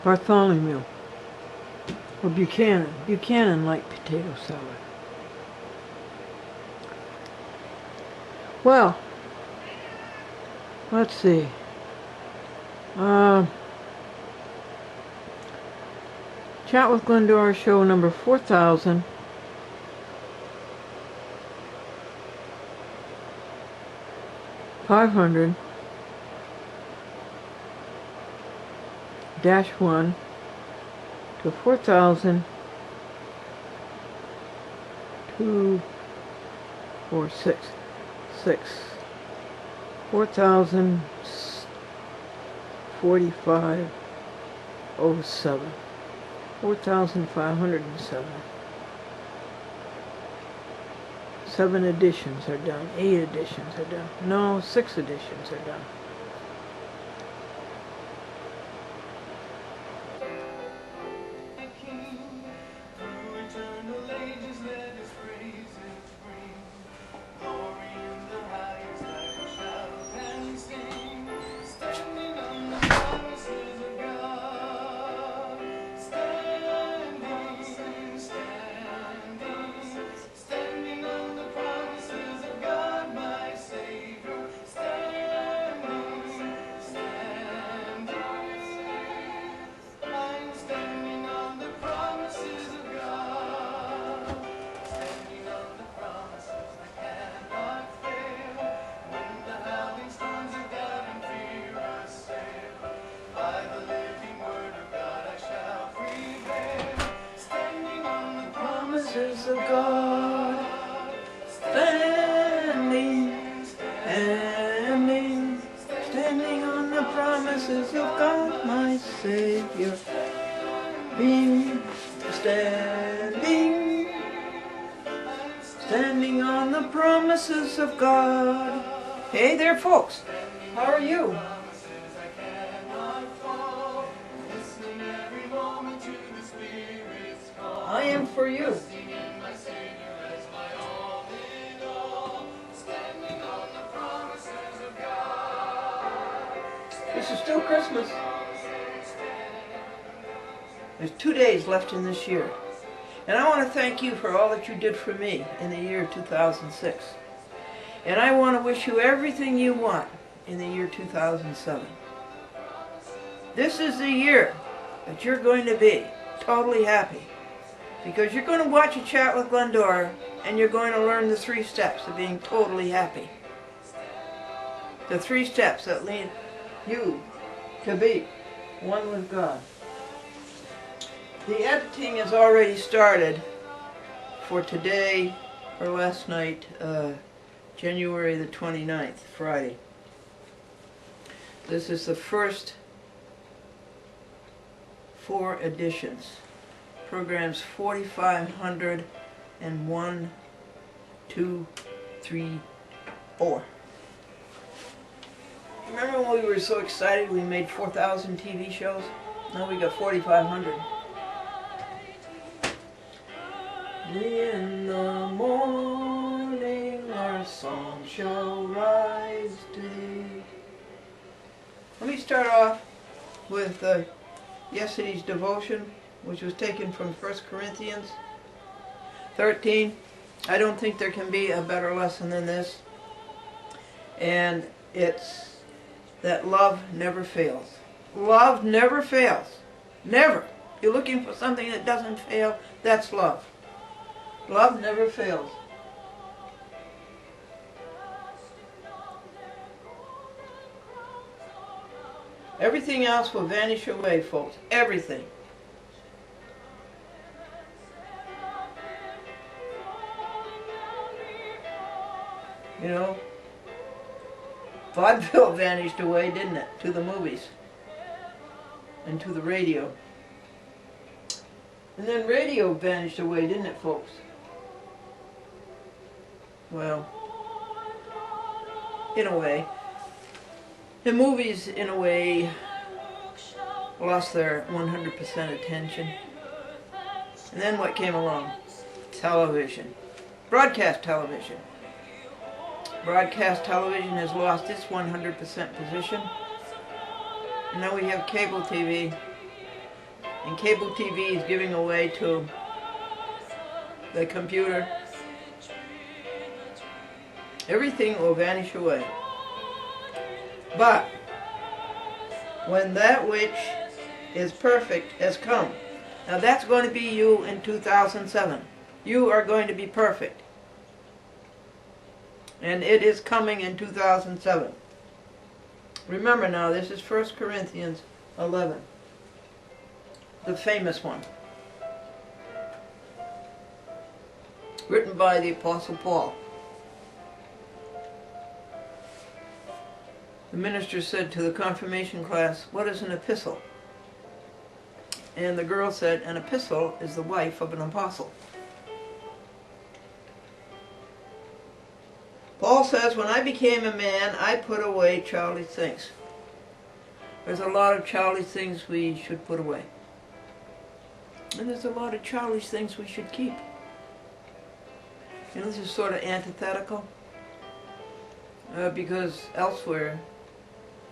Bartholomew. Or Buchanan. Buchanan liked potato salad. Well, let's see. Chat with Glendora show number 4000. $500 -1 to 4,000 2 4 6 6 4,045.07 4,507. 7 editions are done. 8 editions are done. No, 6 editions are done. Of God, standing on the promises of God, my Savior, standing on the promises of God. Hey there, folks, how are you? I am for you. This is still Christmas. There's 2 days left in this year. And I want to thank you for all that you did for me in the year 2006. And I want to wish you everything you want in the year 2007. This is the year that you're going to be totally happy. Because you're going to watch a chat with Glendora and you're going to learn the 3 steps of being totally happy. The 3 steps that lead you to be one with God. The editing has already started for today or last night, January the 29th, Friday. This is the first 4 editions. Programs 4,501, 2, 3, 4. Remember when we were so excited we made 4,000 TV shows? Now we got 4,500. In the morning our song shall rise to thee. Let me start off with yesterday's devotion, which was taken from 1 Corinthians 13. I don't think there can be a better lesson than this. And it's that love never fails. Love never fails. Never. You're looking for something that doesn't fail, that's love. Love never fails. Everything else will vanish away, folks. Everything. You know, vaudeville vanished away, didn't it? To the movies. And to the radio. And then radio vanished away, didn't it, folks? Well, in a way. The movies, in a way, lost their 100% attention. And then what came along? Television. Broadcast television. Broadcast television has lost its 100% position. And now we have cable TV. and cable TV is giving away to the computer, everything will vanish away. But when that which is perfect has come, now that's going to be you in 2007. You are going to be perfect. And it is coming in 2007. Remember now, this is 1 Corinthians 11. The famous one. Written by the Apostle Paul. The minister said to the confirmation class, "What is an epistle?" And the girl said, "An epistle is the wife of an apostle." Paul says, "When I became a man, I put away childish things." There's a lot of childish things we should put away. And there's a lot of childish things we should keep. You know, this is sort of antithetical. Because elsewhere,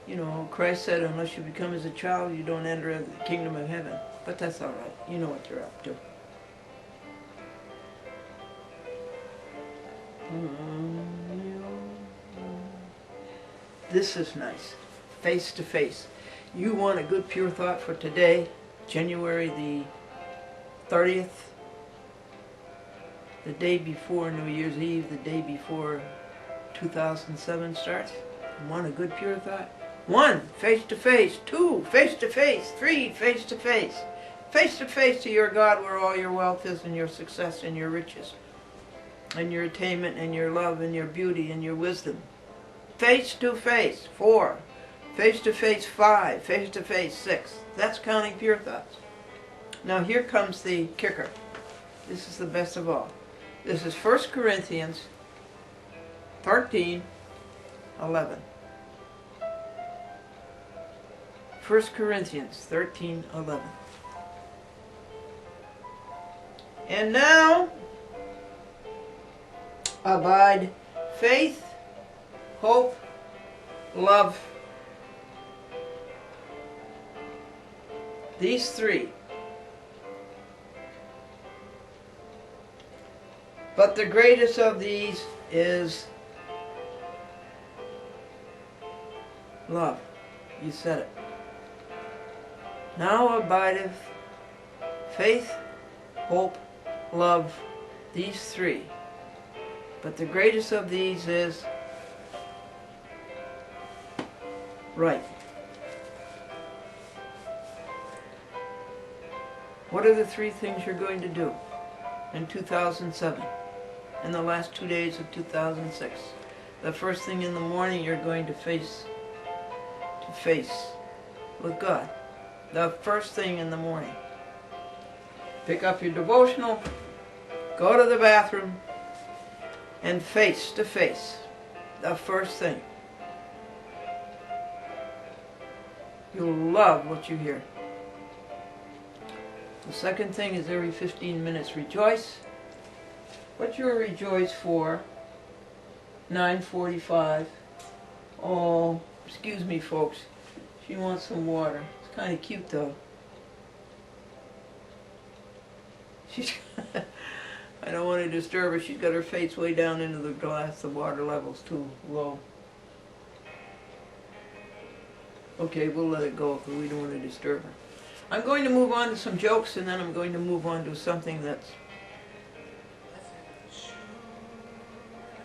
you know, Christ said, unless you become as a child, you don't enter the kingdom of heaven. But that's all right. You know what you're up to. This is nice. Face to face. You want a good pure thought for today, January the 30th, the day before New Year's Eve, the day before 2007 starts. You want a good pure thought? 1, face to face. 2, face to face. 3, face to face. Face to face to your God, where all your wealth is, and your success, and your riches, and your attainment, and your love, and your beauty, and your wisdom. Face to face. 4, face to face. 5, face to face. 6. That's counting pure thoughts. Now here comes the kicker. This is the best of all. This is 1 Corinthians 13:11. 1 Corinthians 13:11. And now abide faith, hope, love. These three. But the greatest of these is love. You said it. Now abideth faith, hope, love, these three. But the greatest of these is right. What are the three things you're going to do in 2007? In the last 2 days of 2006. The first thing in the morning, you're going to face with God. The first thing in the morning. Pick up your devotional, go to the bathroom, and face to face. The first thing. You'll love what you hear. The second thing is every 15 minutes rejoice. What you rejoice for, 9:45. Oh, excuse me folks, she wants some water. It's kind of cute though. She's I don't want to disturb her. She's got her face way down into the glass. The water level's too low. Okay, we'll let it go because we don't want to disturb her. I'm going to move on to some jokes, and then I'm going to move on to something that's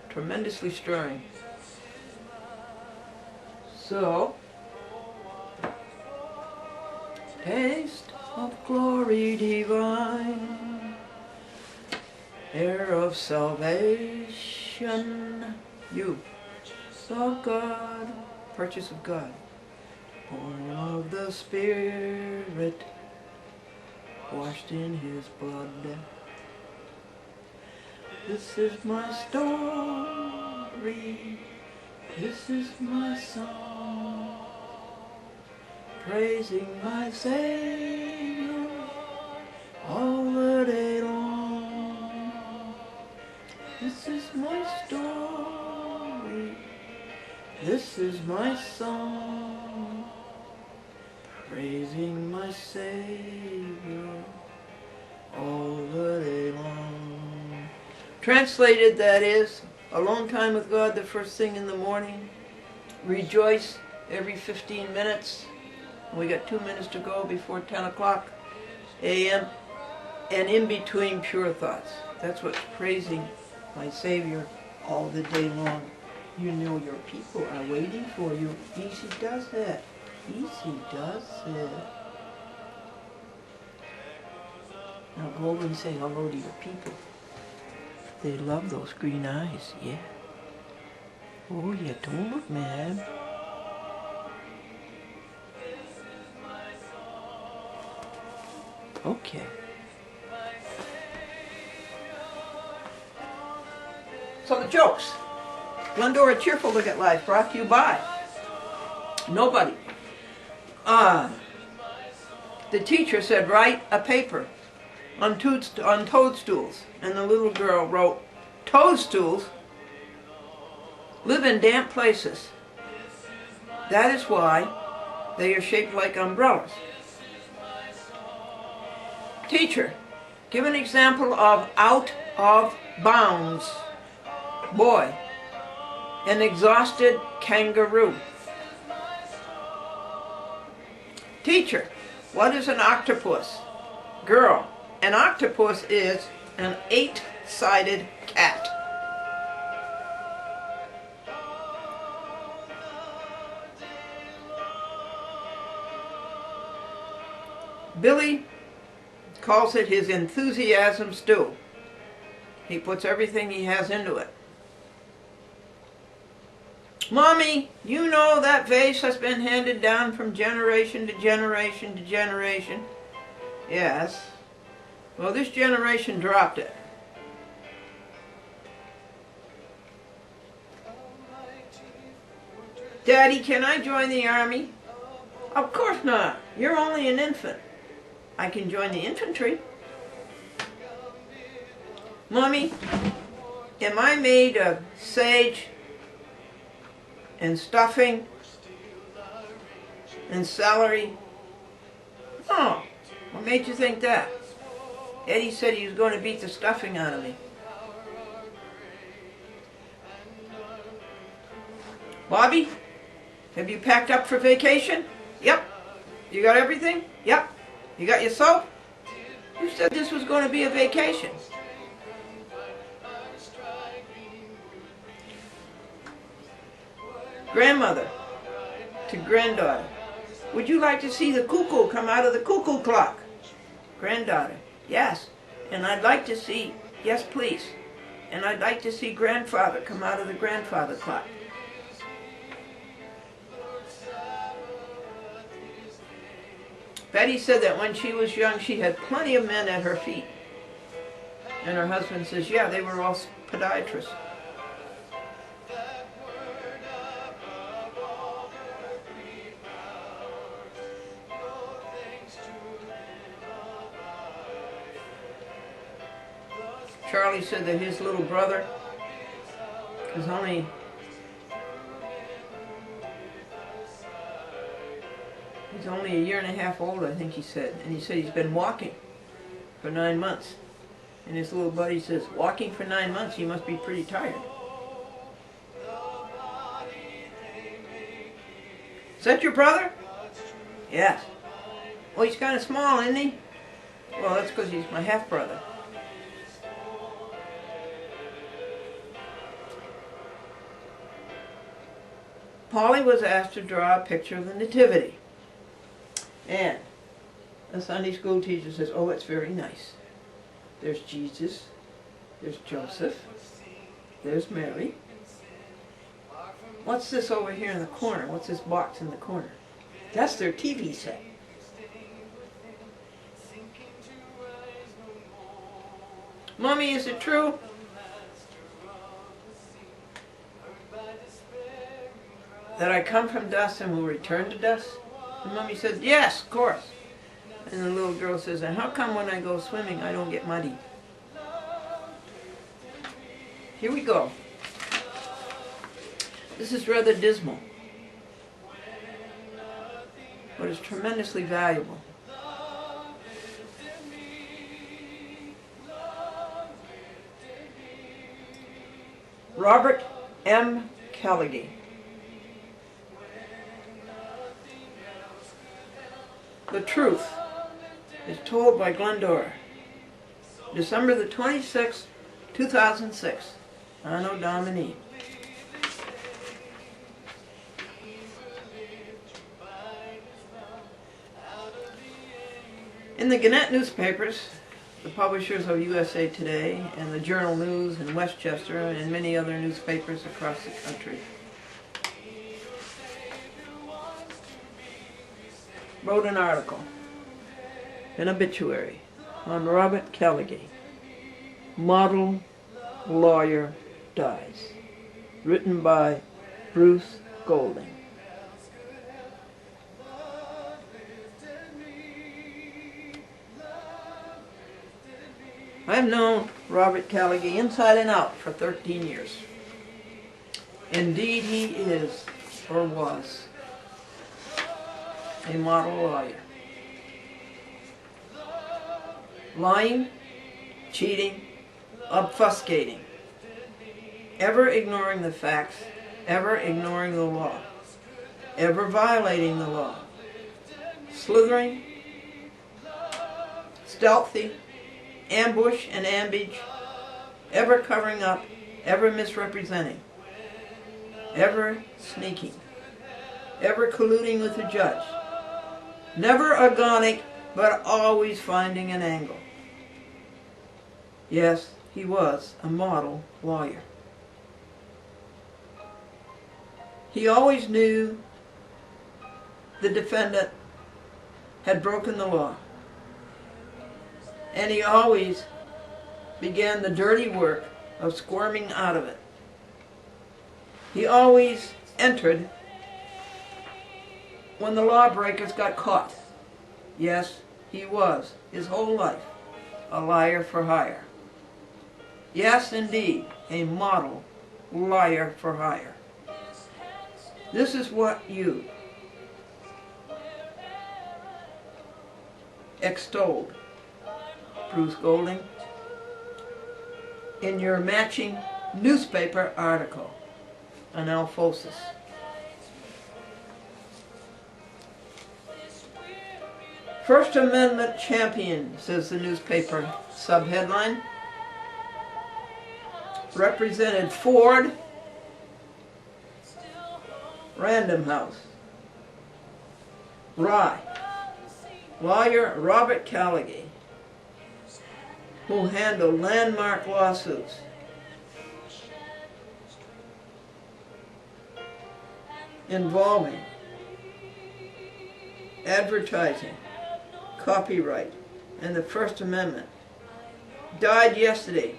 tremendously stirring. So, taste of glory divine, air of salvation, you, of God, purchase of God, born of the Spirit, washed in His blood. This is my story, this is my song, praising my Savior all the day long. This is my story, this is my song, praising my Savior all the day long. Translated, that is, alone time with God the first thing in the morning. Rejoice every 15 minutes. We got 2 minutes to go before 10 o'clock a.m. And in between, pure thoughts. That's what's praising my Savior all the day long. You know your people are waiting for you. Easy does it. Easy does it. Now go and say hello to your people. They love those green eyes, yeah. Oh, yeah, don't look mad. Okay. So the jokes. Glendora Cheerful Look at Life brought to you by nobody. The teacher said, write a paper on toadstools. And the little girl wrote, toadstools live in damp places. That is why they are shaped like umbrellas. Teacher, give an example of out of bounds. Boy, an exhausted kangaroo. Teacher, what is an octopus? Girl, an octopus is an 8-sided cat. Billy calls it his enthusiasm stew. He puts everything he has into it. Mommy, you know that vase has been handed down from generation to generation to generation. Yes. Well, this generation dropped it. Daddy, can I join the army? Of course not. You're only an infant. I can join the infantry. Mommy, am I made of sage and stuffing and celery? Oh, what made you think that? Eddie said he was going to beat the stuffing out of me. Bobby, have you packed up for vacation? Yep. You got everything? Yep. You got your soap? You said this was going to be a vacation. Grandmother to granddaughter, would you like to see the cuckoo come out of the cuckoo clock? Granddaughter, yes. And I'd like to see, yes please. And I'd like to see grandfather come out of the grandfather clock. Betty said that when she was young, she had plenty of men at her feet. And her husband says, yeah, they were all podiatrists. Charlie said that his little brother is only a year and a half old, I think he said. And he said he's been walking for 9 months. And his little buddy says, walking for 9 months, you must be pretty tired. Is that your brother? Yes. Well, he's kind of small, isn't he? Well, that's because he's my half-brother. Polly was asked to draw a picture of the Nativity. And the Sunday school teacher says, oh, it's very nice. There's Jesus, there's Joseph, there's Mary. What's this over here in the corner? What's this box in the corner? That's their TV set. Mommy, is it true? That I come from dust and will return to dust? And Mommy said, yes, of course. And the little girl says, and how come when I go swimming I don't get muddy? Here we go. This is rather dismal. but is tremendously valuable. Robert M. Callagy. The Truth is told by Glendora, December the 26th, 2006, Anno Domini. In the Gannett newspapers, the publishers of USA Today and the Journal News in Westchester and many other newspapers across the country, wrote an article, an obituary, on Robert Callagy, model lawyer dies, written by Bruce Golding. I've known Robert Callagy inside and out for 13 years. Indeed, he is, or was, a model lawyer. Lying, cheating, obfuscating, ever ignoring the facts, ever ignoring the law, ever violating the law, slithering, stealthy, ambush and ambush, ever covering up, ever misrepresenting, ever sneaking, ever colluding with the judge, never agonic, but always finding an angle. Yes, he was a model lawyer. He always knew the defendant had broken the law, and he always began the dirty work of squirming out of it. He always entered when the lawbreakers got caught. Yes, he was, his whole life, a liar for hire. Yes, indeed, a model liar for hire. This is what you extolled, Bruce Golding, in your matching newspaper article on Alphosis. First Amendment champion, says the newspaper subheadline, represented Ford, Random House, Rye, lawyer Robert Callagy, who handled landmark lawsuits, involving advertising, copyright, and the First Amendment, died yesterday.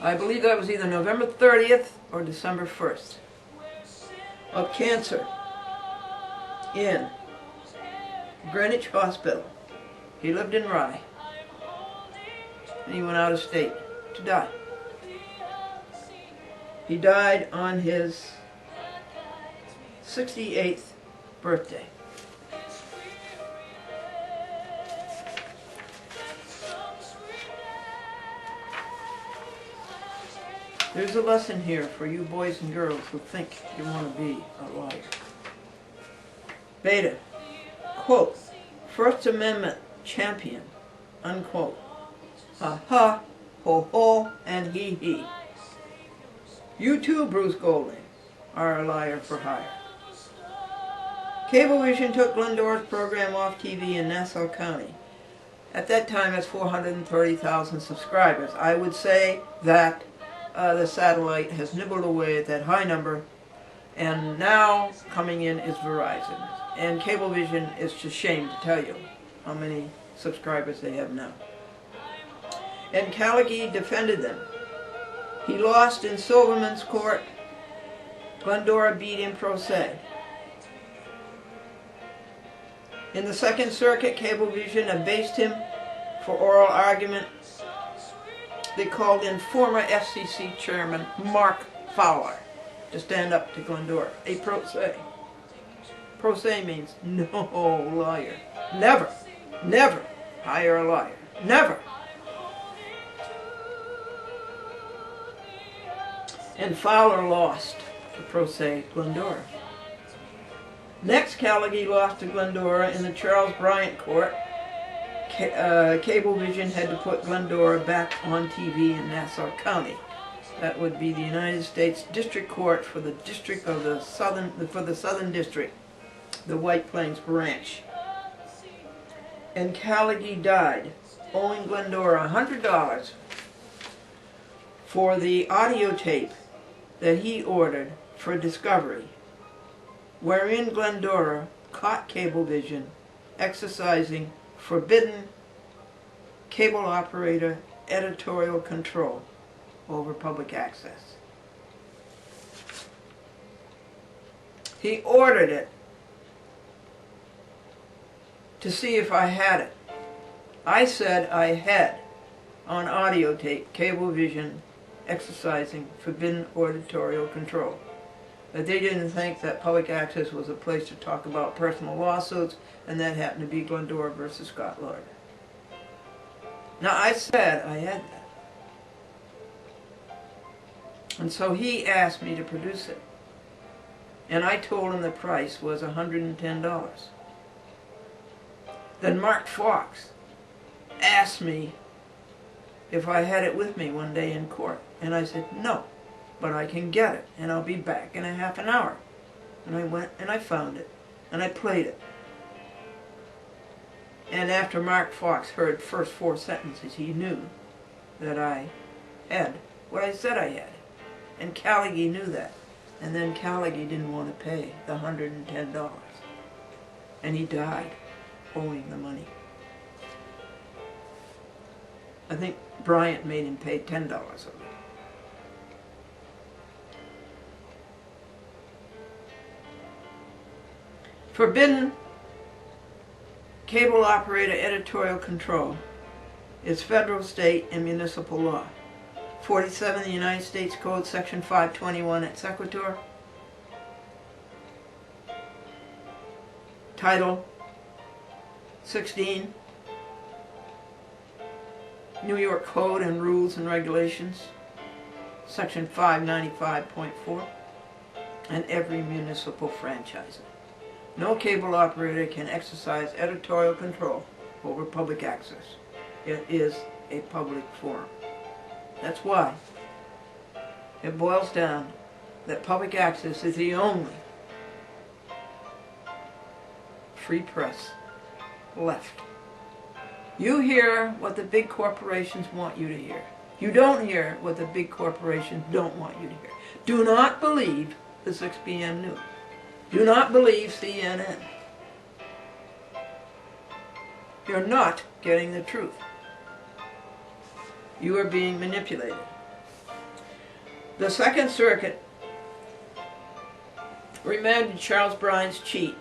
I believe that was either November 30th or December 1st, of cancer in Greenwich Hospital. He lived in Rye, and he went out of state to die. He died on his 68th birthday. There's a lesson here for you boys and girls who think you want to be a lawyer. Beta, quote, First Amendment champion, unquote. Ha ha, ho ho, and he he. You too, Bruce Golding, are a liar for hire. Cablevision took Glendora's program off TV in Nassau County. At that time, it's 430,000 subscribers. I would say that the satellite has nibbled away at that high number, and now coming in is Verizon. And Cablevision is just ashamed to tell you how many subscribers they have now. And Callagy defended them. He lost in Silverman's court. Glendora beat him pro se. In the Second Circuit, Cablevision abased him for oral argument. They called in former FCC Chairman Mark Fowler to stand up to Glendora, a pro se Pro se means no lawyer. Never, never hire a lawyer. Never. And Fowler lost to pro se Glendora. Next, Callagy lost to Glendora in the Charles Bryant court. Cablevision had to put Glendora back on TV in Nassau County. That would be the United States District Court for the District of the Southern District, the White Plains branch. And Callagy died, owing Glendora $100 for the audio tape that he ordered for discovery, wherein Glendora caught Cablevision exercising forbidden cable operator editorial control over public access. He ordered it to see if I had it. I said I had on audio tape Cablevision exercising forbidden editorial control. But they didn't think that public access was a place to talk about personal lawsuits, and that happened to be Glendora versus Scott Lord. Now I said I had that. And so he asked me to produce it. And I told him the price was $110. Then Mark Fox asked me if I had it with me one day in court. And I said, no, but I can get it, and I'll be back in a half an hour. And I went and I found it, and I played it. And after Mark Fox heard first 4 sentences, he knew that I had what I said I had. And Callagy knew that. And then Callagy didn't want to pay the $110. And he died owing the money. I think Bryant made him pay $10 of it. Forbidden cable operator editorial control is federal, state, and municipal law. 47 of the United States Code, Section 521 et sequitur. Title 16, New York Code and Rules and Regulations, Section 595.4, and every municipal franchisor. No cable operator can exercise editorial control over public access. It is a public forum. That's why it boils down that public access is the only free press left. You hear what the big corporations want you to hear. You don't hear what the big corporations don't want you to hear. Do not believe the 6 p.m. news. Do not believe CNN. You're not getting the truth. You are being manipulated. The Second Circuit remanded Charles Bryant's cheat,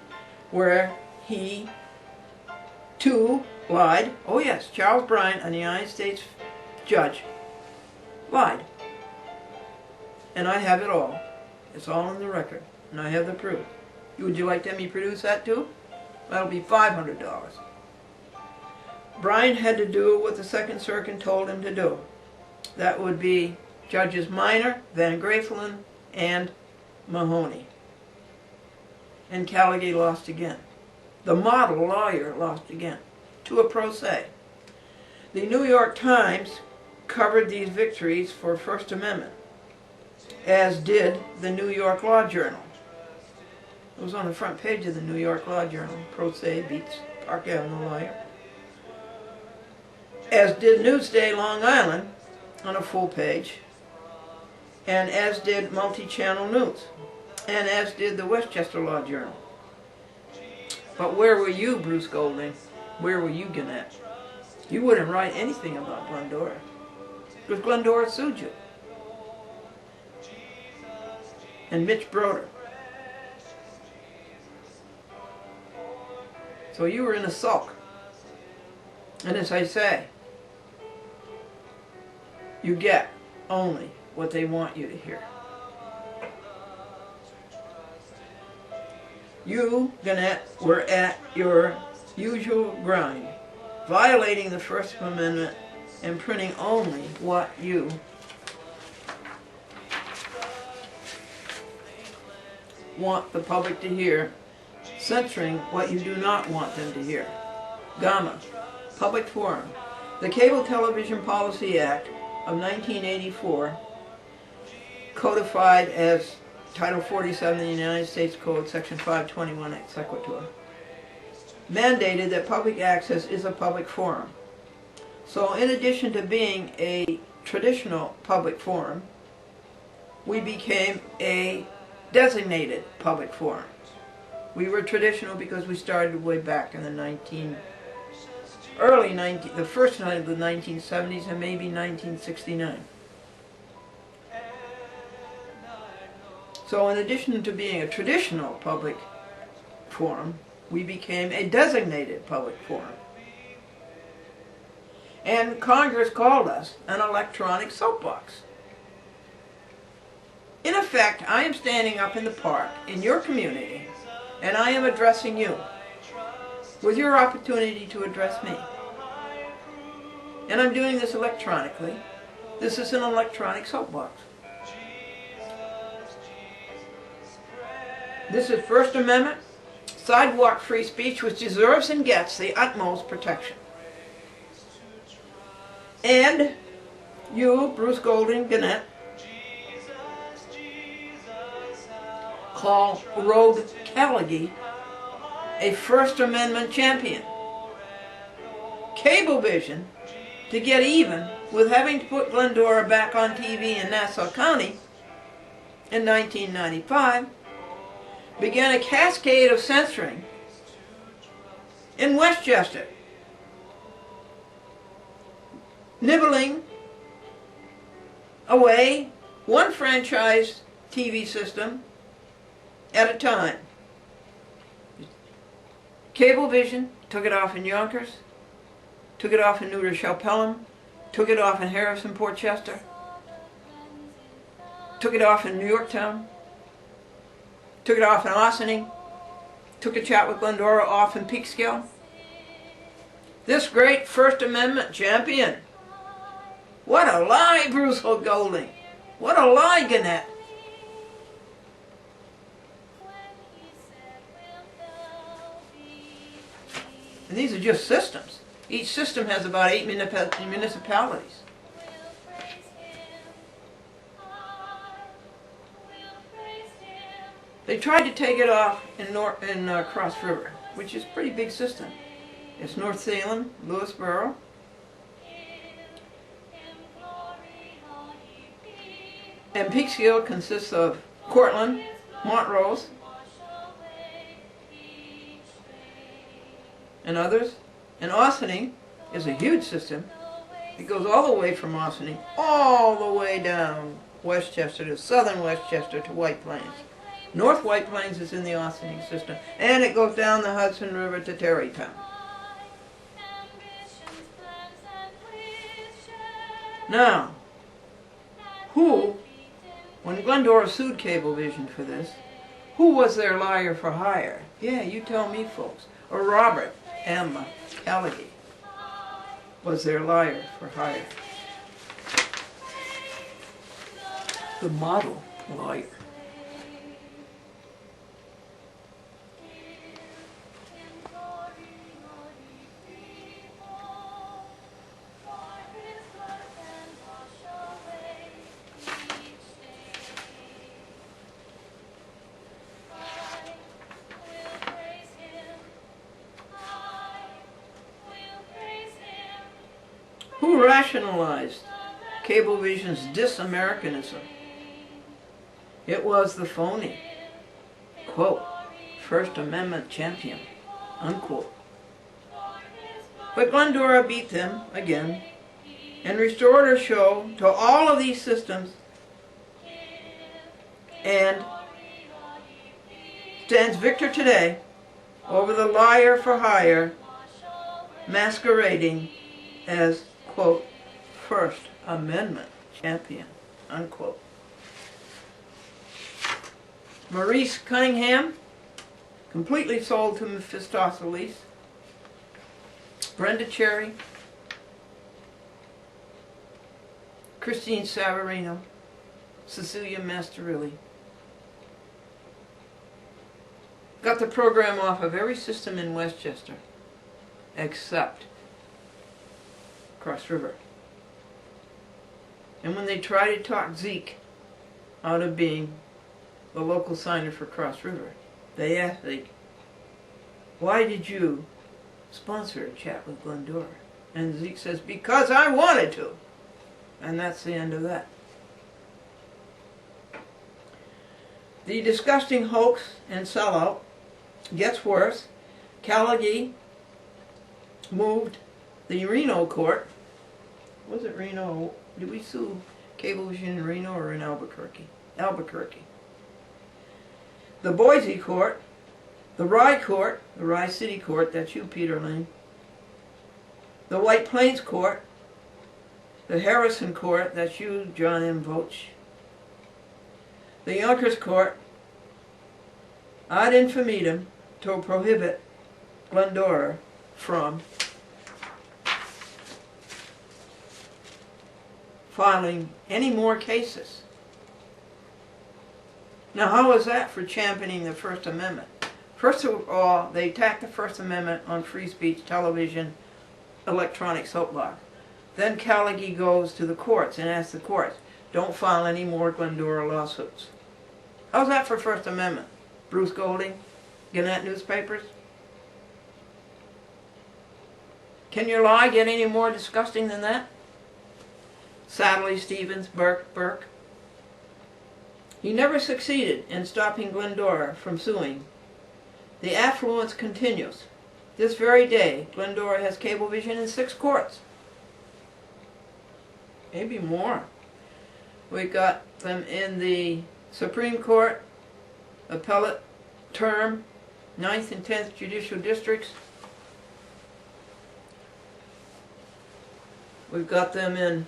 where he, too, lied. Oh yes, Charles Bryant, a United States judge, lied. And I have it all. It's all on the record. And I have the proof. Would you like to have me produce that too? That'll be $500. Bryant had to do what the Second Circuit told him to do. That would be Judges Minor, Van Grafelen, and Mahoney. And Callagy lost again. The model lawyer lost again, to a pro se. The New York Times covered these victories for First Amendment, as did the New York Law Journal. It was on the front page of the New York Law Journal. Pro se beats Park Avenue lawyer. As did Newsday Long Island on a full page, and as did Multi-Channel News, and as did the Westchester Law Journal. But where were you, Bruce Golding? Where were you, Gannett? You wouldn't write anything about Glendora, because Glendora sued you. And Mitch Broder. So you were in a sulk. And as I say, you get only what they want you to hear. You, Gannett, were at your usual grind, violating the First Amendment and printing only what you want the public to hear, censoring what you do not want them to hear. Gamma, Public Forum. The Cable Television Policy Act of 1984, codified as Title 47 of the United States Code, Section 521 ex sequitur, mandated that public access is a public forum. So in addition to being a traditional public forum, we became a designated public forum. We were traditional because we started way back in the the first night of the 1970s and maybe 1969. So in addition to being a traditional public forum, we became a designated public forum. And Congress called us an electronic soapbox. In effect, I am standing up in the park in your community and I am addressing you with your opportunity to address me. And I'm doing this electronically. This is an electronic soapbox. This is First Amendment, sidewalk free speech, which deserves and gets the utmost protection. And you, Bruce Golding, Gannett, call Rogue Callagy a First Amendment champion. Cablevision, to get even with having to put Glendora back on TV in Nassau County in 1995, began a cascade of censoring in Westchester, nibbling away one franchise TV system at a time. Cablevision took it off in Yonkers, took it off in New Rochelle Pelham, took it off in Harrison, Portchester, took it off in New Yorktown, took it off in Ossining, took a chat with Glendora off in Peekskill. This great First Amendment champion. What a lie, Bruce Golding. What a lie, Gannett. And these are just systems. Each system has about 8 municipalities. They tried to take it off in Cross River, which is a pretty big system. It's North Salem, Lewisboro, and Peekskill consists of Cortland, Montrose, and others. And Ossining is a huge system. It goes all the way from Ossining all the way down Westchester to southern Westchester to White Plains. North White Plains is in the Ossining system, and it goes down the Hudson River to Terrytown. Now, when Glendora sued Cablevision for this, who was their liar for hire? Yeah, you tell me, folks. Or Robert M. Callagy was their liar for hire. The model liar. Who rationalized Cablevision's dis-Americanism? It was the phony, quote, First Amendment champion, unquote. But Glendora beat them again and restored her show to all of these systems and stands victor today over the liar for hire masquerading as, quote, First Amendment champion, unquote. Maurice Cunningham, completely sold to Mephistopheles, Brenda Cherry, Christine Savarino, Cecilia Masterilli. Got the program off of every system in Westchester, except Cross River. And when they try to talk Zeke out of being the local signer for Cross River, they ask Zeke, why did you sponsor a chat with Glendora? And Zeke says, because I wanted to. And that's the end of that. The disgusting hoax and sellout gets worse. Callagy moved the Reno court. Was it Reno? Did we sue Cablevision in Reno or in Albuquerque? Albuquerque. The Boise court, the Rye court, the Rye City court, that's you, Peter Lane. The White Plains court, the Harrison court, that's you, John M. Voch. The Yonkers court, ad infinitum, to prohibit Glendora from filing any more cases. Now, how is that for championing the First Amendment? First of all, they attack the First Amendment on free speech, television, electronic soapbox. Then Callagy goes to the courts and asks the courts, don't file any more Glendora lawsuits. How's that for First Amendment? Bruce Golding, Gannett newspapers? Can your lie get any more disgusting than that? Satterlee, Stevens, Burke. He never succeeded in stopping Glendora from suing. The affluence continues. This very day, Glendora has Cablevision in 6 courts. Maybe more. We got them in the Supreme Court, Appellate Term, 9th and 10th Judicial Districts. We've got them in,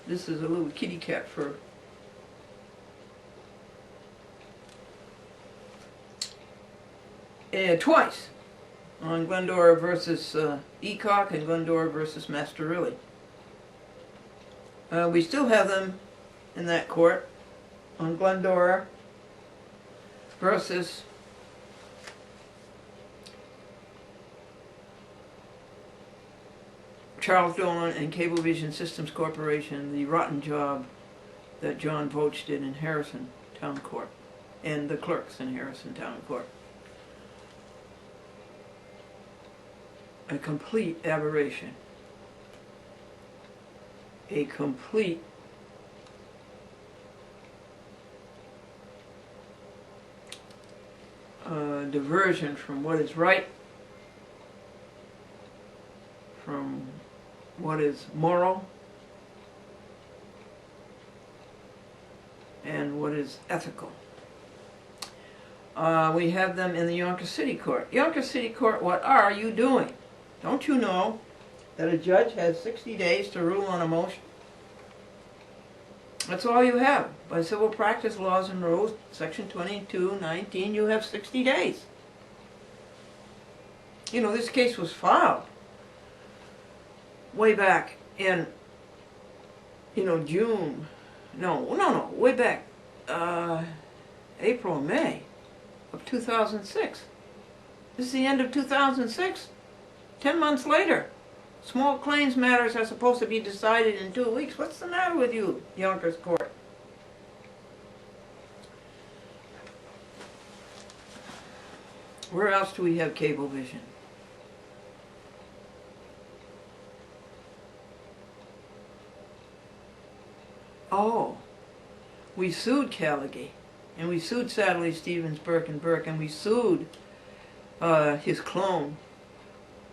this is a little kitty cat for twice on Glendora versus Ecock and Glendora versus Masterilli. We still have them in that court on Glendora versus Charles Dolan and Cablevision Systems Corporation, the rotten job that John Voch did in Harrison Town Court, and the clerks in Harrison Town Court. A complete aberration. A complete diversion from what is right, from what is moral, and what is ethical. We have them in the Yonkers City Court. Yonkers City Court, what are you doing? Don't you know that a judge has 60 days to rule on a motion? That's all you have. By civil practice laws and rules, section 2219, you have 60 days. You know, this case was filed way back in, June. No, way back April, May of 2006. This is the end of 2006. 10 months later. Small claims matters are supposed to be decided in 2 weeks. What's the matter with you, Yonkers Court? Where else do we have Cablevision? Oh, we sued Callagy, and we sued Satterlee, Stevens, Burke, and we sued his clone,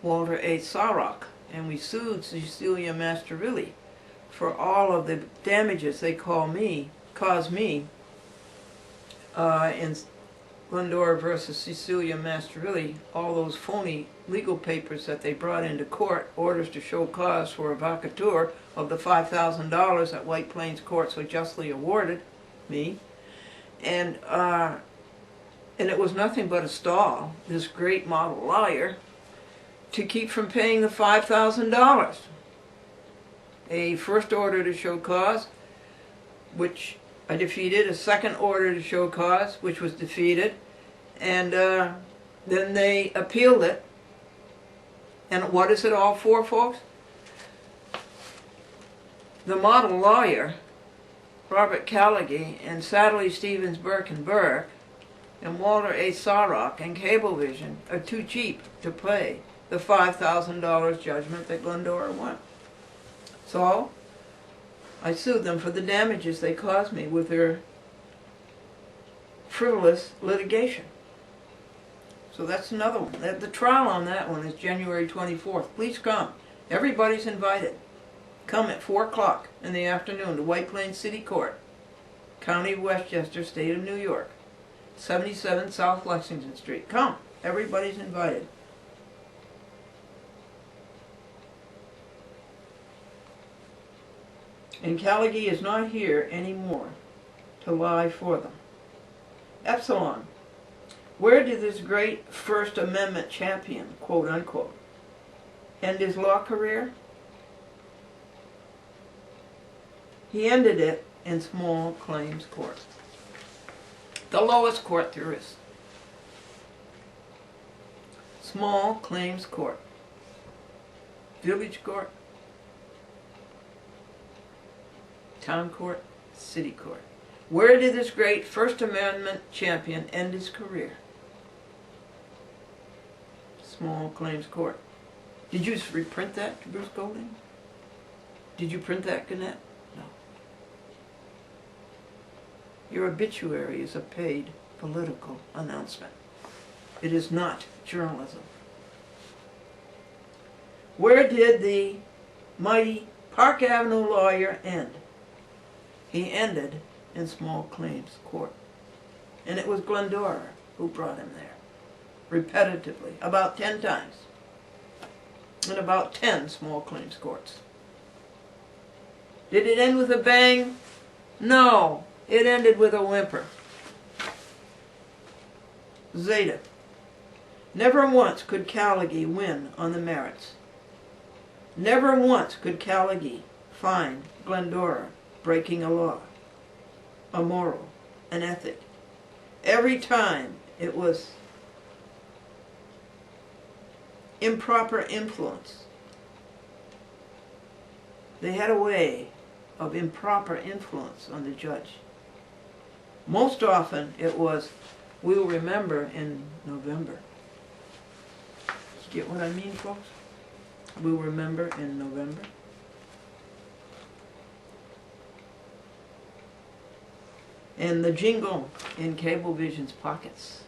Walter A. Sarok, and we sued Cecilia Masterilli for all of the damages they caused me in Glendora versus Cecilia Masterilli, all those phony legal papers that they brought into court, orders to show cause for a vacatur of the $5,000 that White Plains Court so justly awarded me, and And it was nothing but a stall, this great model lawyer, to keep from paying the $5,000. A first order to show cause, which I defeated, a second order to show cause, which was defeated, and then they appealed it. And what is it all for, folks? The model lawyer, Robert Callagy, and Satterlee, Stevens, Burke, and Burke, and Walter A. Sarrock and Cablevision are too cheap to pay the $5,000 judgment that Glendora won. So I sued them for the damages they caused me with their frivolous litigation. So that's another one. The trial on that one is January 24th. Please come. Everybody's invited. Come at 4 o'clock in the afternoon to White Plains City Court, County of Westchester, State of New York, 77 South Lexington Street. Come. Everybody's invited. And Callagy is not here anymore to lie for them. Epsilon. Where did this great First Amendment champion, quote unquote, end his law career? He ended it in small claims court. The lowest court there is. Small claims court. Village court. Town court. City court. Where did this great First Amendment champion end his career? Small claims court. Did you reprint that, Bruce Golding? Did you print that, Gannett? No. Your obituary is a paid political announcement. It is not journalism. Where did the mighty Park Avenue lawyer end? He ended in small claims court. And it was Glendora who brought him there. Repetitively, about 10 times. In about 10 small claims courts. Did it end with a bang? No. It ended with a whimper. Zeta. Never once could Callagy win on the merits. Never once could Callagy find Glendora breaking a law, a moral, an ethic. Every time it was improper influence. They had a way of improper influence on the judge. Most often it was, we'll remember in November. Get what I mean, folks? We'll remember in November. And the jingle in Cablevision's pockets.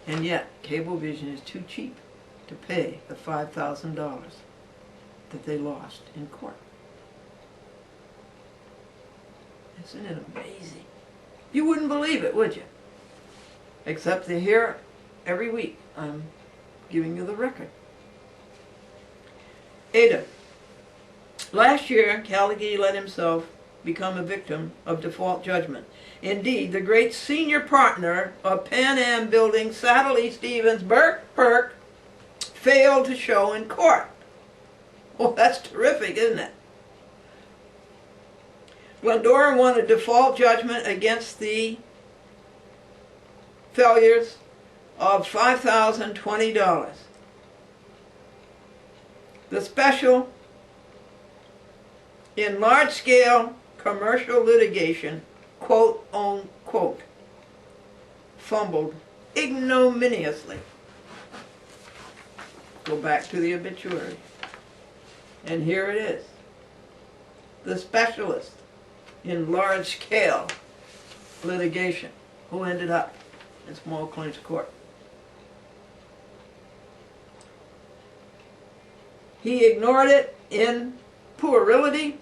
And yet, Cablevision is too cheap to pay the $5,000 that they lost in court. Isn't it amazing? You wouldn't believe it, would you? Except they're here every week. I'm giving you the record. Ada. Last year, Callagy let himself become a victim of default judgment. Indeed, the great senior partner of Pan Am Building, Satterlee, Stevens, Burke, failed to show in court. Well, that's terrific, isn't it? Glendora won a default judgment against the failures of $5,020. The special in large-scale commercial litigation, quote unquote, fumbled ignominiously. Go back to the obituary. And here it is. The specialist in large-scale litigation who ended up in small claims court. He ignored it in puerility,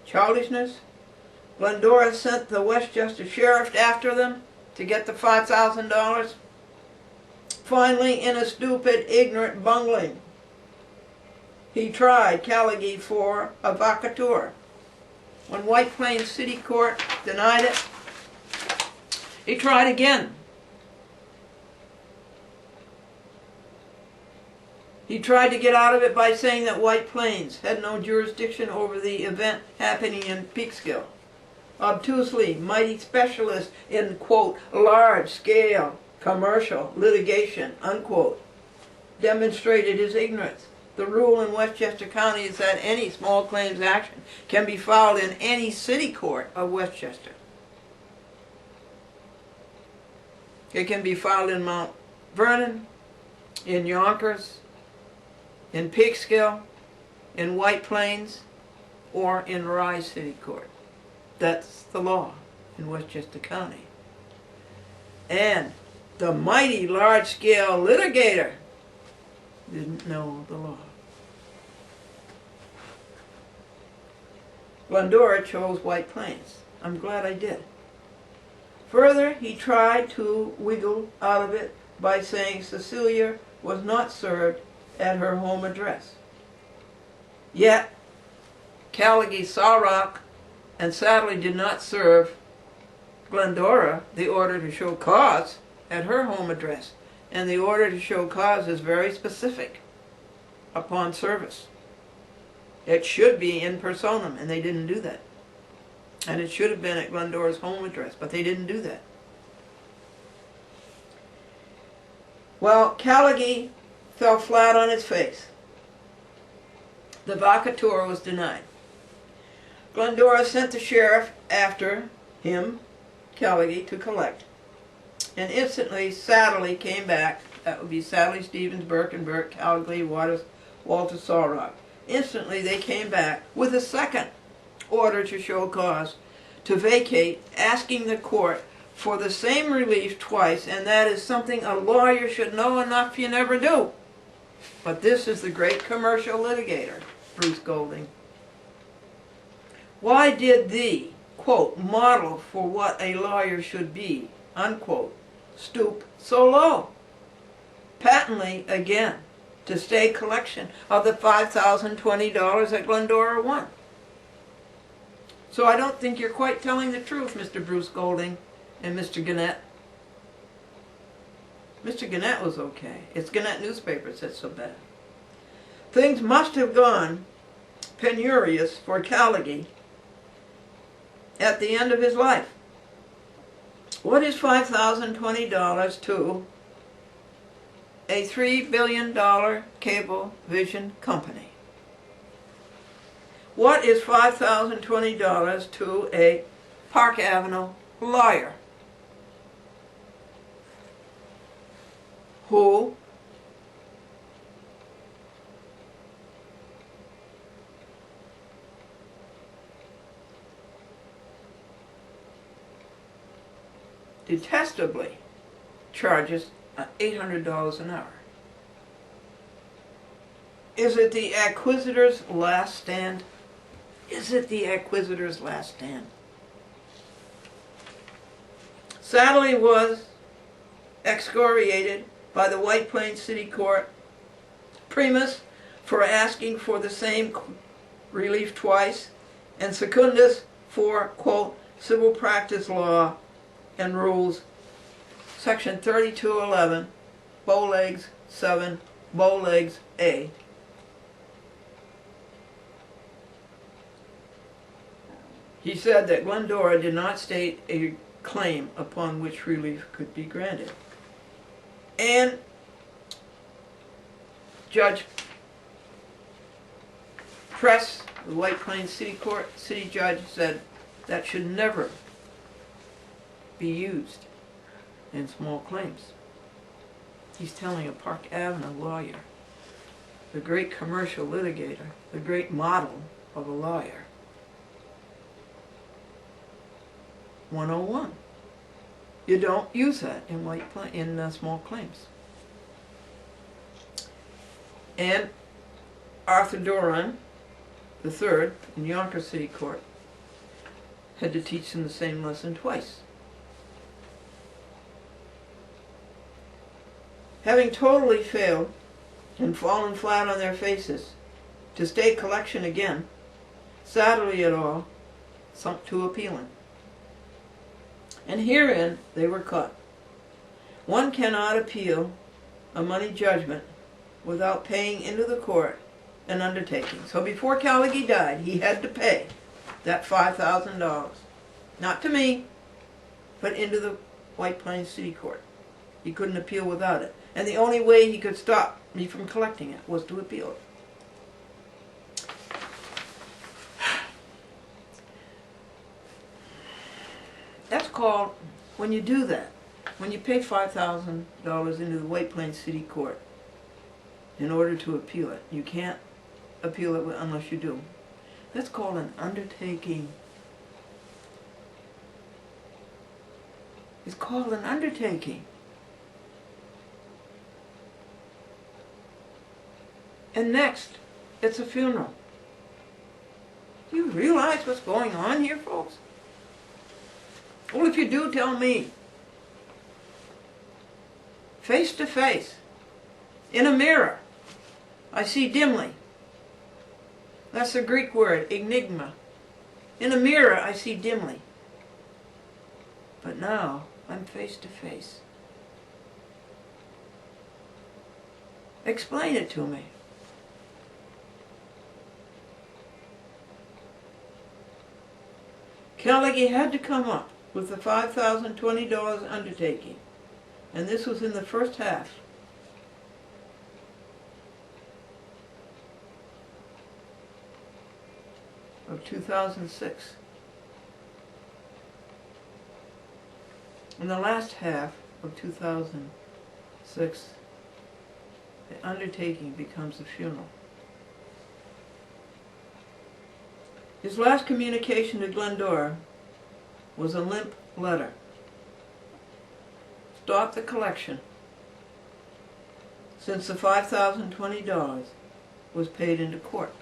childishness. Glendora sent the Westchester sheriff after them to get the $5,000. Finally, in a stupid, ignorant bungling, he tried Callagy for a vacatur. When White Plains City Court denied it, he tried again He tried to get out of it by saying that White Plains had no jurisdiction over the event happening in Peekskill. Obtusely, mighty specialist in, quote, large-scale commercial litigation, unquote, demonstrated his ignorance. The rule in Westchester County is that any small claims action can be filed in any city court of Westchester. It can be filed in Mount Vernon, in Yonkers, in Peekskill, in White Plains, or in Rye City Court. That's the law in Westchester County. And the mighty large-scale litigator didn't know the law. Glendora chose White Plains. I'm glad I did. Further, he tried to wiggle out of it by saying Cecilia was not served at her home address. Yet, Callagy, Sawrock, and Satterlee did not serve Glendora the order to show cause at her home address. And the order to show cause is very specific upon service. It should be in personam, and they didn't do that. And it should have been at Glendora's home address, but they didn't do that. Well, Callagy fell flat on his face. The vacatur was denied. Glendora sent the sheriff after him, Callagy, to collect. And instantly Satterlee came back. That would be Satterlee, Stevens, Burke, and Burke, Callagy, Walter Sawrock. Instantly they came back with a second order to show cause to vacate, asking the court for the same relief twice, and that is something a lawyer should know enough you never do. But this is the great commercial litigator, Bruce Golding. Why did the, quote, model for what a lawyer should be, unquote, stoop so low? Patently, again, to stay collection of the $5,020 that Glendora won. So I don't think you're quite telling the truth, Mr. Bruce Golding and Mr. Gannett. Mr. Gannett was okay. It's Gannett newspaper said so bad. Things must have gone penurious for Callagy at the end of his life. What is $5,020 to a $3 billion Cablevision company? What is $5,020 to a Park Avenue lawyer who detestably charges $800 an hour? Is it the acquisitor's last stand? Is it the acquisitor's last stand? Satterlee was excoriated by the White Plains City Court primus for asking for the same relief twice, and secundus for, quote, civil practice law and rules, section 3211, Bowlegs 7, Bowlegs A. He said that Glendora did not state a claim upon which relief could be granted. And Judge Press, the White Plains City Court city judge, said that should never be used in small claims. He's telling a Park Avenue lawyer, the great commercial litigator, the great model of a lawyer. 101. You don't use that in small claims. And Arthur Doran III in Yonkers City Court had to teach them the same lesson twice. Having totally failed and fallen flat on their faces to stay collection again, Satterlee et al. Sunk to appealing. And herein they were caught. One cannot appeal a money judgment without paying into the court an undertaking. So before Callagy died, he had to pay that $5,000. Not to me, but into the White Plains City Court. He couldn't appeal without it. And the only way he could stop me from collecting it was to appeal it. That's called, when you do that, when you pay $5,000 into the White Plains City Court in order to appeal it, you can't appeal it unless you do. That's called an undertaking. It's called an undertaking. And next, it's a funeral. Do you realize what's going on here, folks? Well, if you do, tell me. Face to face, in a mirror, I see dimly. That's the Greek word, enigma. In a mirror, I see dimly. But now, I'm face to face. Explain it to me. Callagy had to come up with the $5,020 undertaking, and this was in the first half of 2006. In the last half of 2006, the undertaking becomes a funeral. His last communication to Glendora was a limp letter. Stop the collection, since the $5,020 was paid into court.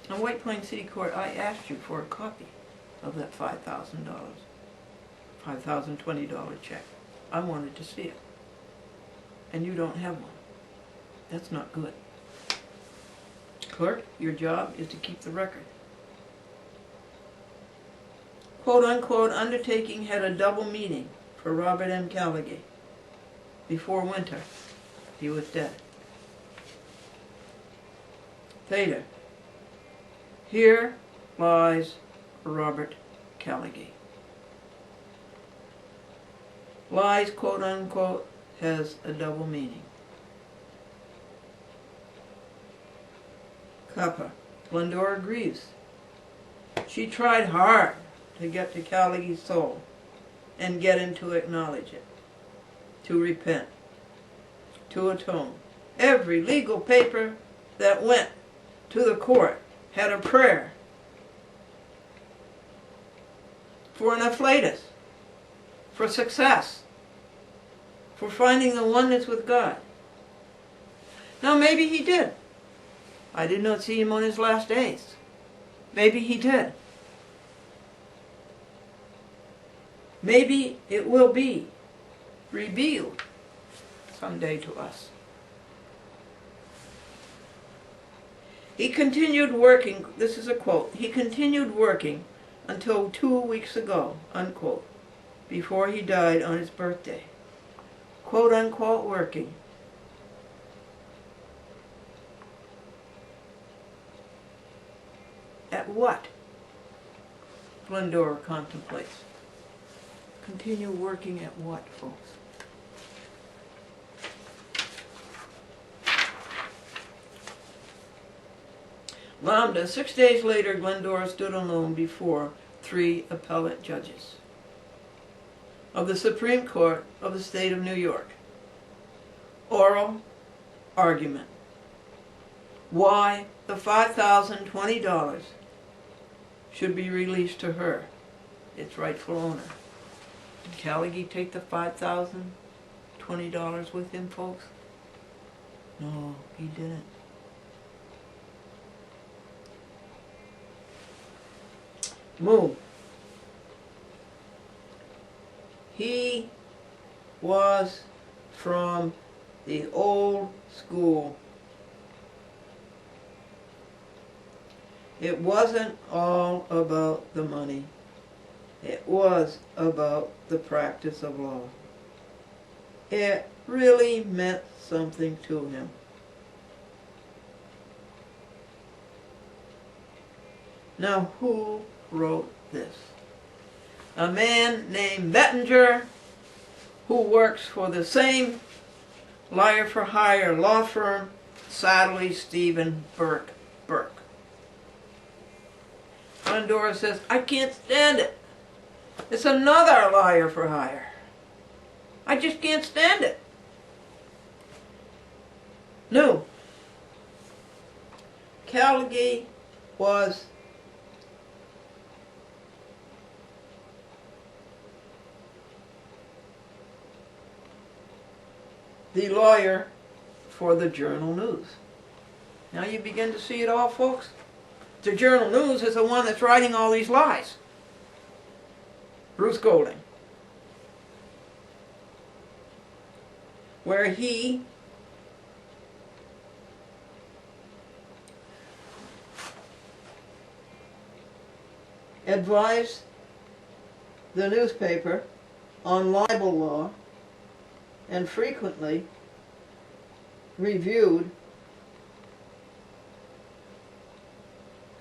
In White Plains City Court, I asked you for a copy of that $5,020 check. I wanted to see it. And you don't have one. That's not good. Clerk, your job is to keep the record. Quote-unquote undertaking had a double meaning for Robert M. Callagy. Before winter, he was dead. Theta. Here lies Robert Callagy. Lies, quote-unquote, has a double meaning. Kappa. Glendora grieves. She tried hard to get to Callagy's soul and get him to acknowledge it, to repent, to atone. Every legal paper that went to the court had a prayer for an afflatus, for success, for finding the oneness with God. Now maybe he did. I did not see him on his last days. Maybe he did. Maybe it will be revealed someday to us. He continued working, this is a quote, he continued working until 2 weeks ago, unquote, before he died on his birthday. Quote unquote working. At what? Glendora contemplates. Continue working at what, folks? Lambda, 6 days later, Glendora stood alone before 3 appellate judges of the Supreme Court of the State of New York. Oral argument. Why the $5,020 should be released to her, its rightful owner. Did Callagy take the $5,020 with him, folks? No, he didn't. Move. He was from the old school. It wasn't all about the money. It was about the practice of law. It really meant something to him. Now, who wrote this? A man named Bettinger, who works for the same liar-for-hire law firm, Satterlee, Stephen, Burke. Glendora says, I can't stand it. It's another liar-for-hire. I just can't stand it. No. Callagy was the lawyer for the Journal News. Now you begin to see it all, folks. The Journal News is the one that's writing all these lies. Bruce Golding. Where he advised the newspaper on libel law and frequently reviewed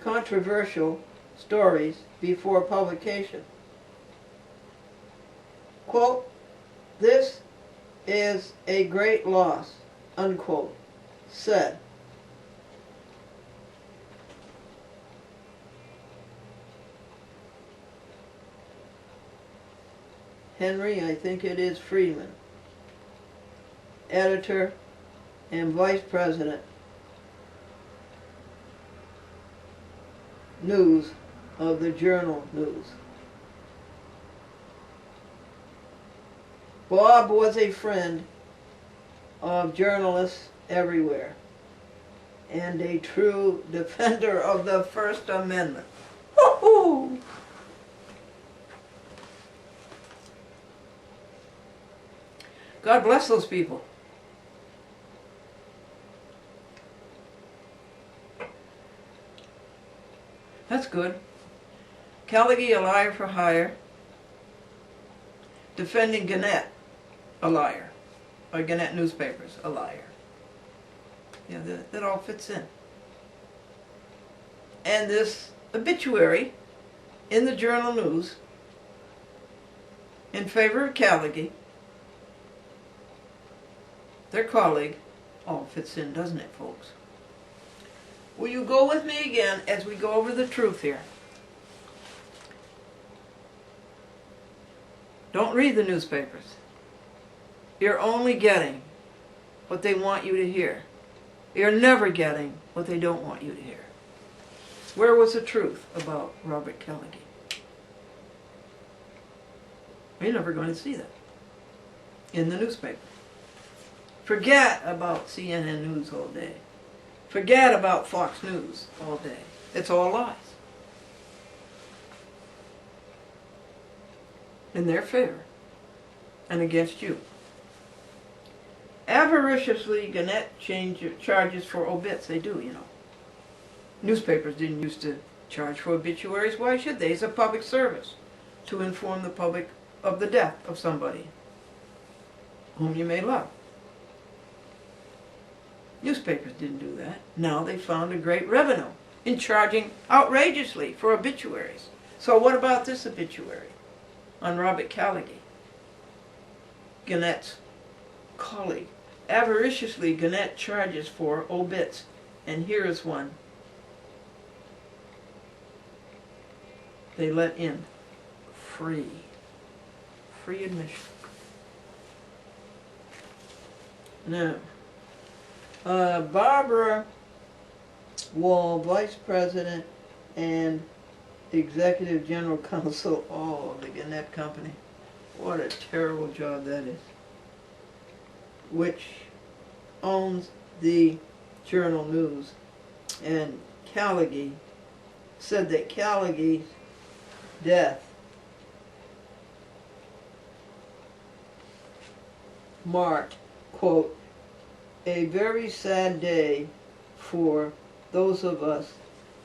controversial stories before publication. Quote, this is a great loss, unquote, said Henry, I think it is Friedman, editor and vice president, news of the Journal News. Bob was a friend of journalists everywhere and a true defender of the First Amendment. Woo-hoo! God bless those people. That's good. Callagy, a liar for hire. Defending Gannett, a liar. Or Gannett newspapers, a liar. Yeah, that all fits in. And this obituary in the Journal News in favor of Callagy, their colleague, all fits in, doesn't it, folks? Will you go with me again as we go over the truth here? Don't read the newspapers. You're only getting what they want you to hear. You're never getting what they don't want you to hear. Where was the truth about Robert Callagy? You're never going to see that in the newspaper. Forget about CNN News all day. Forget about Fox News all day. It's all lies. In their favor and against you. Avariciously, Gannett charges for obits. They do, you know. Newspapers didn't used to charge for obituaries. Why should they? It's a public service to inform the public of the death of somebody whom you may love. Newspapers didn't do that. Now they found a great revenue in charging outrageously for obituaries. So what about this obituary on Robert Callagy, Gannett's colleague? Avariciously, Gannett charges for obits, and here is one they let in free admission. Now, Barbara Wall, Vice President and Executive General Counsel, the Gannett Company. What a terrible job that is. Which owns the Journal News. And Callagy said that Callagy's death marked, quote, a very sad day for those of us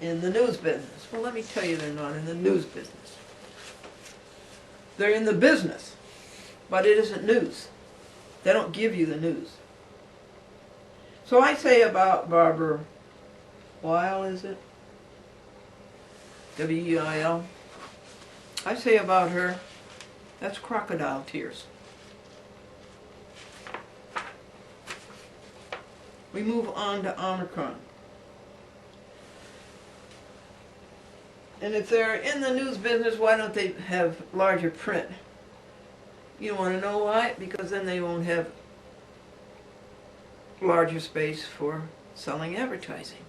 in the news business. Well, let me tell you, they're not in the news business. They're in the business, but it isn't news. They don't give you the news. So I say about Barbara Weil, is it? W-E-I-L. I say about her, that's crocodile tears. We move on to Omicron. And if they're in the news business, why don't they have larger print? You want to know why? Because then they won't have larger space for selling advertising.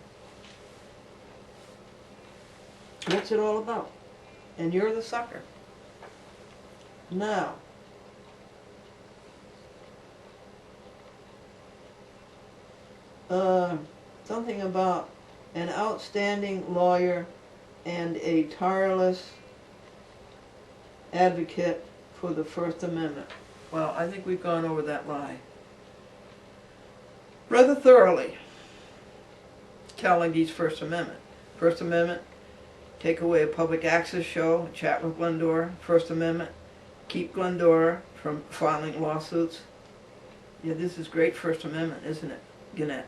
What's it all about? And you're the sucker. Now, something about an outstanding lawyer and a tireless advocate for the First Amendment. Well, I think we've gone over that lie rather thoroughly. Callagy's First Amendment. First Amendment, take away a public access show, chat with Glendora. First Amendment, keep Glendora from filing lawsuits. Yeah, this is great First Amendment, isn't it, Gannett?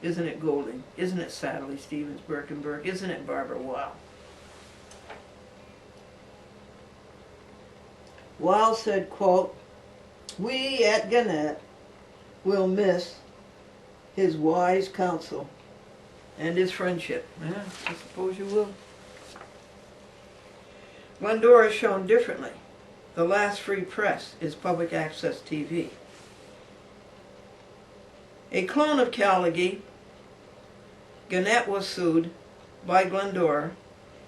Isn't it Golding? Isn't it Satterlee, Stevens, Burke and Burke? Isn't it Barbara Weil? Weil said, quote, "We at Gannett will miss his wise counsel and his friendship." Yeah, I suppose you will. Glendora is shown differently. The last free press is public access TV. A clone of Callagy, Gannett was sued by Glendora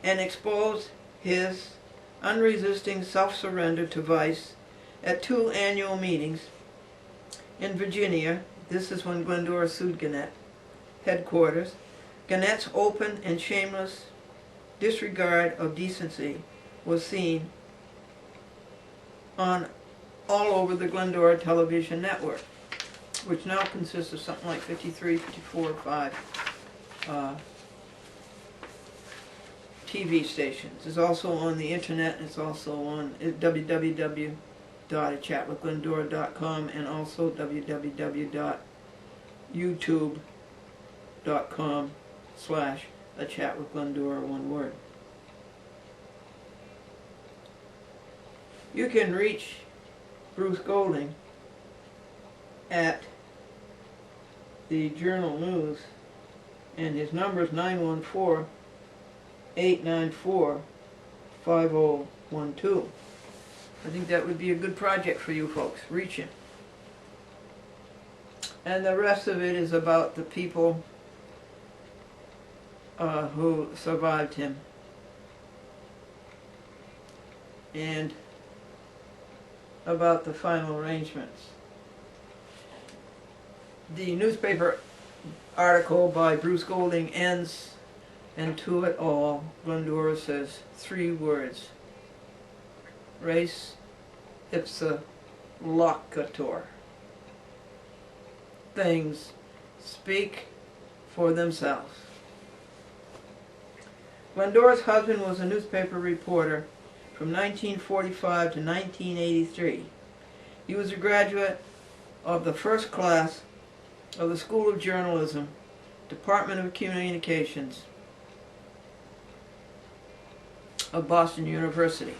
and exposed his unresisting self-surrender to vice at 2 annual meetings in Virginia. This is when Glendora sued Gannett headquarters. Gannett's open and shameless disregard of decency was seen on all over the Glendora television network, which now consists of something like 53, 54, 5 TV stations. It's also on the internet. It's also on www.achatwithglendora.com and also www.youtube.com/achatwithglendora, one word. You can reach Bruce Golding at the Journal News, and his number is 914-894-5012. I think that would be a good project for you folks. Reach him. And the rest of it is about the people who survived him. And about the final arrangements. The newspaper article by Bruce Golding ends, and to it all, Glendora says 3 words: res ipsa loquitur. Things speak for themselves. Glendora's husband was a newspaper reporter from 1945 to 1983. He was a graduate of the first class of the School of Journalism, Department of Communications of Boston University.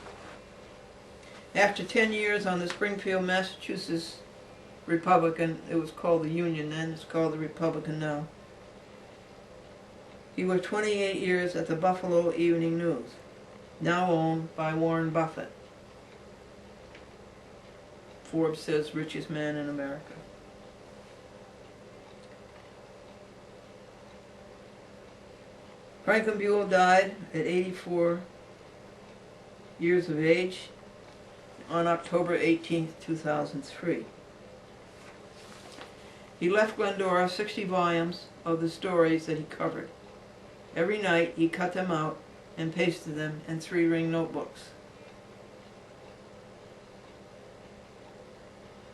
After 10 years on the Springfield, Massachusetts Republican, it was called the Union then, it's called the Republican now. He worked 28 years at the Buffalo Evening News, now owned by Warren Buffett. Forbes says richest man in America. Franklin Buell died at 84 years of age on October 18, 2003. He left Glendora 60 volumes of the stories that he covered. Every night he cut them out and pasted them in 3-ring notebooks.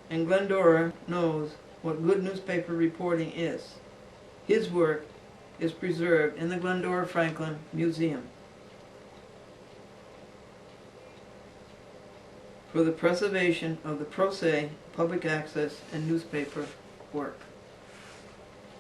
And Glendora knows what good newspaper reporting is. His work is preserved in the Glendora Franklin Museum. for the preservation of the pro se, public access, and newspaper work.